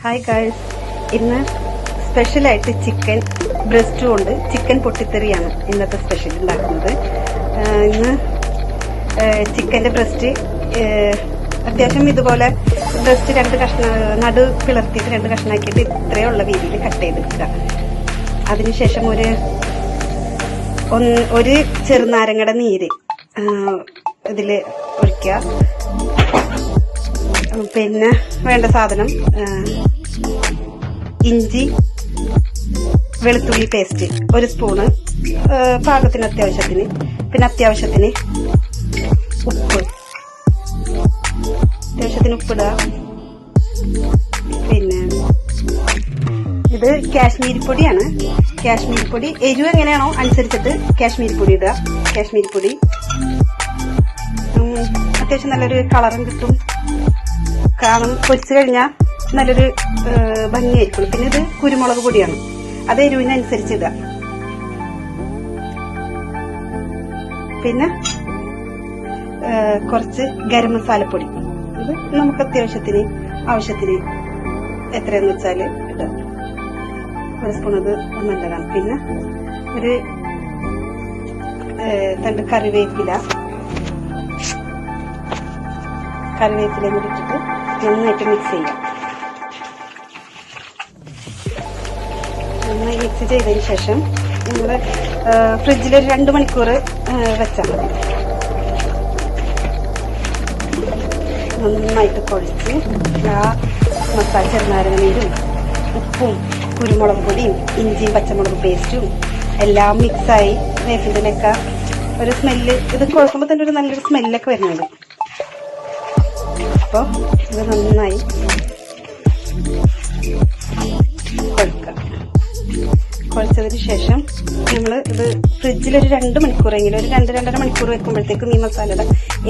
Hi guys, ഇന്ന് സ്പെഷ്യലായിട്ട് chicken breast കൊണ്ട് ചിക്കൻ പൊട്ടിത്തെറിയാണ് ഇന്നത്തെ സ്പെഷ്യൽ ഉണ്ടാക്കുന്നത്. ഇന്ന് ചിക്കൻ്റെ ബ്രസ്റ്റ് അത്യാവശ്യം ഇതുപോലെ ബ്രസ്റ്റ് നടു പിളർത്തിയിട്ട് 2 കഷ്ണമാക്കിയിട്ട് ഇത്രയുള്ള രീതിയിൽ കട്ട് ചെയ്തെടുക്കുക. അതിനുശേഷം ഒരു ചെറുനാരങ്ങയുടെ നീര് ഇതിൽ ഒഴിക്കുക. പിന്നെ വേണ്ട സാധനം ഇഞ്ചി വെളുത്തുള്ളി പേസ്റ്റ് 1 സ്പൂണ്, പാകത്തിന് അത്യാവശ്യത്തിന്. പിന്നെ അത്യാവശ്യത്തിന് ഉപ്പിടുക. പിന്നെ ഇത് കാശ്മീരി പൊടിയാണ്. കാശ്മീരി പൊടി എരിവ് എങ്ങനെയാണോ അനുസരിച്ചിട്ട് കാശ്മീരി പൊടി ഇടുക. കാശ്മീരി പൊടി അത്യാവശ്യം നല്ലൊരു കളറും കിട്ടും. കാരണം പൊരിച്ചു കഴിഞ്ഞാൽ നല്ലൊരു ഭംഗിയായിരിക്കും. പിന്നെ ഇത് കുരുമുളക് പൊടിയാണ്, അത് എരിവിനനുസരിച്ച് ഇടുക. പിന്നെ കുറച്ച് ഗരം മസാലപ്പൊടി, ഇത് നമുക്ക് ആവശ്യത്തിന് എത്രയെന്ന് വെച്ചാൽ ഇടുക. 1 സ്പൂൺ അത് നല്ലതാണ്. പിന്നെ ഒരു 2 കറിവേപ്പിലയും കൂടി ഇട്ടിട്ട് നന്നായിട്ട് മിക്സ് ചെയ്യാം. നന്നായി മിക്സ് ചെയ്തതിന് ശേഷം നമ്മൾ ഫ്രിഡ്ജിൽ ഒരു 2 മണിക്കൂർ വെച്ചാൽ മതി. നന്നായിട്ട് കുഴച്ച് ആ മസാല ചെറുനാരങ്ങ നീരും ഉപ്പും കുരുമുളക് പൊടിയും ഇഞ്ചിയും പച്ചമുളക് പേസ്റ്റും എല്ലാം മിക്സായി വേപ്പിൻ്റെലൊക്കെ ഒരു സ്മെല്ല്, ഇത് കുഴക്കുമ്പോൾ തന്നെ ഒരു നല്ലൊരു സ്മെല്ലൊക്കെ വരുന്നുണ്ട്. അപ്പോൾ ഇത് നന്നായി കുഴച്ചതിന് ശേഷം നമ്മൾ ഇത് ഫ്രിഡ്ജിൽ ഒരു 2 മണിക്കൂറെങ്കിലും, ഒരു 2-2.5 മണിക്കൂർ വെക്കുമ്പോഴത്തേക്കും ഈ മസാലയുടെ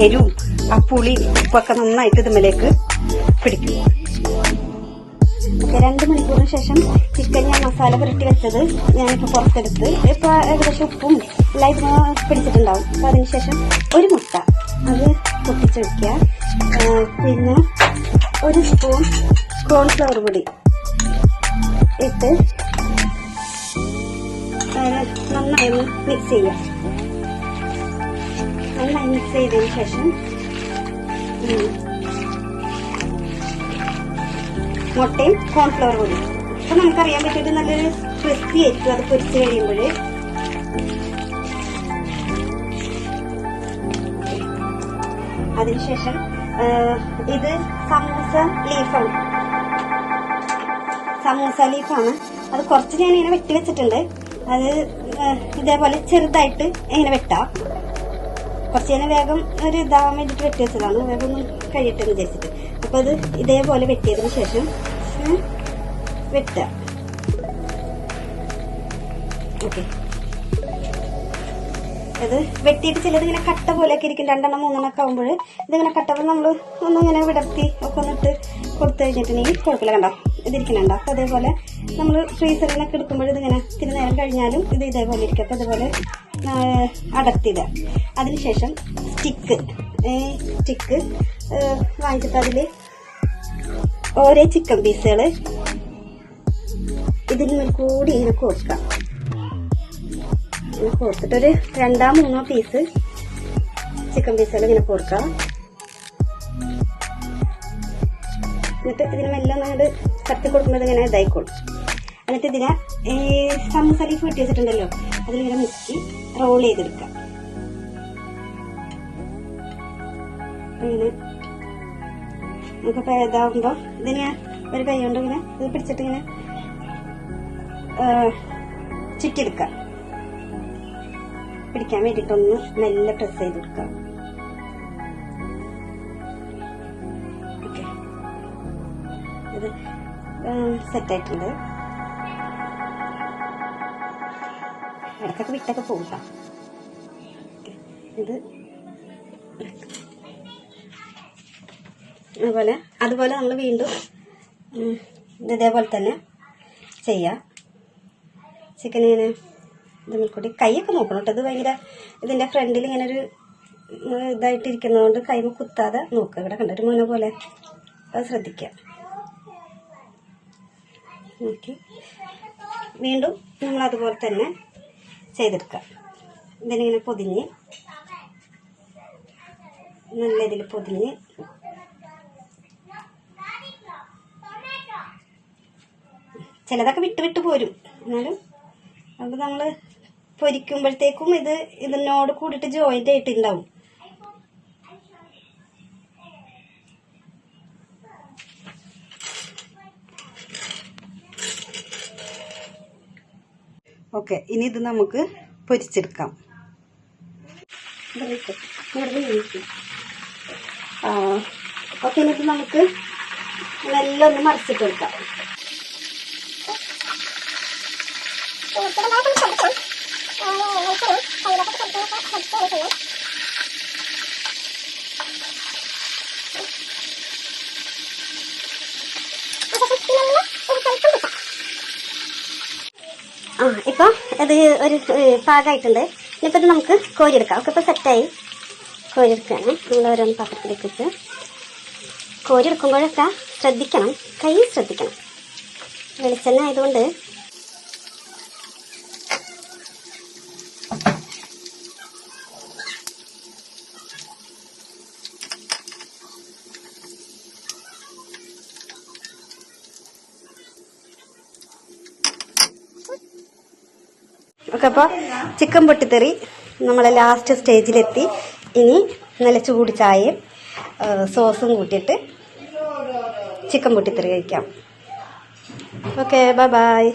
എരിവും ആ പുളി ഉപ്പൊക്കെ നന്നായിട്ട് ഇതിലേക്ക് പിടിക്കും. 2 മണിക്കൂറിന് ശേഷം ചിക്കൻ ഞാൻ മസാല പുരട്ടി വെച്ചത് ഞാനിപ്പോൾ പുറത്തെടുത്ത് ഇപ്പോൾ ഏകദേശം ഉപ്പും എല്ലാം പിടിച്ചിട്ടുണ്ടാവും. അപ്പോൾ അതിനുശേഷം ഒരു മുട്ട അത് പൊട്ടിച്ച് വയ്ക്കുക. പിന്നെ 1 സ്പൂൺ കോൺഫ്ലവർ പൊടി ഇട്ട് നന്നായി മിക്സ് ചെയ്യാം. നന്നായി മിക്സ് ചെയ്തതിന് ശേഷം മുട്ടയും കോൺഫ്ലവർ പൊടി. അപ്പൊ നമുക്കറിയാൻ പറ്റിയിട്ട് നല്ലൊരു ക്രിസ്പി ആയിരിക്കും അത് പൊരിച്ച് കഴിയുമ്പോൾ. അതിനുശേഷം ഇത് സമൂസ ലീഫാണ്. അത് കുറച്ച് ഞാൻ ഇങ്ങനെ വെട്ടി വെച്ചിട്ടുണ്ട്. അത് ഇതേപോലെ ചെറുതായിട്ട് ഇങ്ങനെ വെട്ടാം. കുറച്ച് ഞാൻ വേഗം ഒരു ഇതാവാൻ വേണ്ടിയിട്ട് വെട്ടി വെച്ചതാണ്, വേഗം ഒന്ന് കഴിയട്ടെന്ന് വിചാരിച്ചിട്ട്. അപ്പൊ അത് ഇതേപോലെ വെട്ടിയതിന് ശേഷം വെട്ടുക. ഓക്കെ, അത് വെട്ടിയിട്ട് ചിലത് ഇങ്ങനെ കട്ട പോലെയൊക്കെ ഇരിക്കും. 2-3 ഒക്കെ ആകുമ്പോൾ ഇതിങ്ങനെ കട്ടപ്പോൾ നമ്മൾ ഒന്നിങ്ങനെ വിടർത്തി ഒക്കെ ഒന്നിട്ട് കൊടുത്തു കഴിഞ്ഞിട്ടുണ്ടെങ്കിൽ കുഴപ്പമില്ല. കണ്ടോ ഇതിരിക്കണുണ്ടോ? അപ്പൊ അതേപോലെ നമ്മൾ ഫ്രീസറിനൊക്കെ എടുക്കുമ്പോൾ ഇതിങ്ങനെ ഇത്തിരി നേരം കഴിഞ്ഞാലും ഇത് ഇതേപോലെ ഇരിക്കും. അപ്പൊ അതുപോലെ അടർത്തിയിടുക. അതിനുശേഷം സ്റ്റിക്ക് വാങ്ങിച്ചിട്ട് അതിൽ ഓരോ ചിക്കൻ പീസുകൾ ഇതിന് കൂടി ഇങ്ങനെ കോർക്കാം. ഇങ്ങനെ കോർത്തിട്ടൊരു 2-3 പീസ് ചിക്കൻ പീസുകൾ ഇങ്ങനെ കോർക്കാം. എന്നിട്ട് ഇതിന് മെല്ലെ അങ്ങോട്ട് കത്തി കൊടുക്കുമ്പോൾ ഇങ്ങനെ ഇതായിക്കോളും. എന്നിട്ട് ഇതിനെ സമൂസ ലീഫ് വെട്ടി വെച്ചിട്ടുണ്ടല്ലോ അതിലിങ്ങനെ മുക്കി റോൾ ചെയ്തെടുക്കാം. അങ്ങനെ നമുക്കിപ്പോൾ ഇതാകുമ്പോൾ ഇതിനെ ഒരു കൈ കൊണ്ട് ഇങ്ങനെ ഇത് പിടിച്ചിട്ട് ഇങ്ങനെ ചുറ്റിയെടുക്കാം. പിടിക്കാൻ വേണ്ടിയിട്ടൊന്ന് മെല്ലെ പ്രസ് ചെയ്ത് കൊടുക്കാം. ഓക്കെ, ഇത് സെറ്റായിട്ടുണ്ട്. ഇടക്കൊക്കെ വിട്ടൊക്കെ പോകാം. ഇത് അതുപോലെ നമ്മൾ വീണ്ടും ഇതേപോലെ തന്നെ ചെയ്യാം. ചിക്കൻ ഇങ്ങനെ ഇതിൽ കൂടി കൈയൊക്കെ നോക്കണം കേട്ടോ. ഇത് ഭയങ്കര ഇതിൻ്റെ ഫ്രണ്ടിൽ ഇങ്ങനെ ഒരു ഇതായിട്ടിരിക്കുന്നതുകൊണ്ട് കൈമ കുത്താതെ നോക്കുക. ഇവിടെ കണ്ട ഒരു മുന പോലെ, അത് ശ്രദ്ധിക്കുക. നോക്കി വീണ്ടും നമ്മൾ അതുപോലെ തന്നെ ചെയ്തെടുക്കുക. ഇതിനിങ്ങനെ പൊതിഞ്ഞ് നല്ല ഇതിൽ പൊതിഞ്ഞ് ചിലതൊക്കെ വിട്ട് പോരും. എന്നാലും അത് നമ്മൾ പൊരിക്കുമ്പോഴത്തേക്കും ഇതിനോട് കൂടിയിട്ട് ജോയിൻ്റ് ആയിട്ടുണ്ടാവും. ഓക്കെ, ഇനി ഇത് നമുക്ക് പൊരിച്ചെടുക്കാം. ഓക്കെ, ഇനിയിത് നമുക്ക് നല്ല ഒന്ന് മറിച്ചിട്ട് കൊടുക്കാം. ഇപ്പം ഇത് ഒരു പാകമായിട്ടുണ്ട്. ഇനിയിപ്പോൾ ഇത് നമുക്ക് കോരിയെടുക്കാം. ഒക്കെ ഇപ്പോൾ സെറ്റായി. കോരിയെടുക്കുകയാണ്. നമ്മൾ ഓരോന്ന് പാത്രത്തിലേക്ക് വെച്ച് കോരിയെടുക്കുമ്പോഴൊക്കെ ശ്രദ്ധിക്കണം, കൈ ശ്രദ്ധിക്കണം. വെളിച്ചെണ്ണ ആയതുകൊണ്ട് ഒക്കെ. അപ്പോൾ ചിക്കൻ പൊട്ടിത്തെറി നമ്മളെ ലാസ്റ്റ് സ്റ്റേജിലെത്തി. ഇനി നല്ല ചൂട് ചായയും സോസും കൂട്ടിയിട്ട് ചിക്കൻ പൊട്ടിത്തെറി കഴിക്കാം. Okay, bye bye.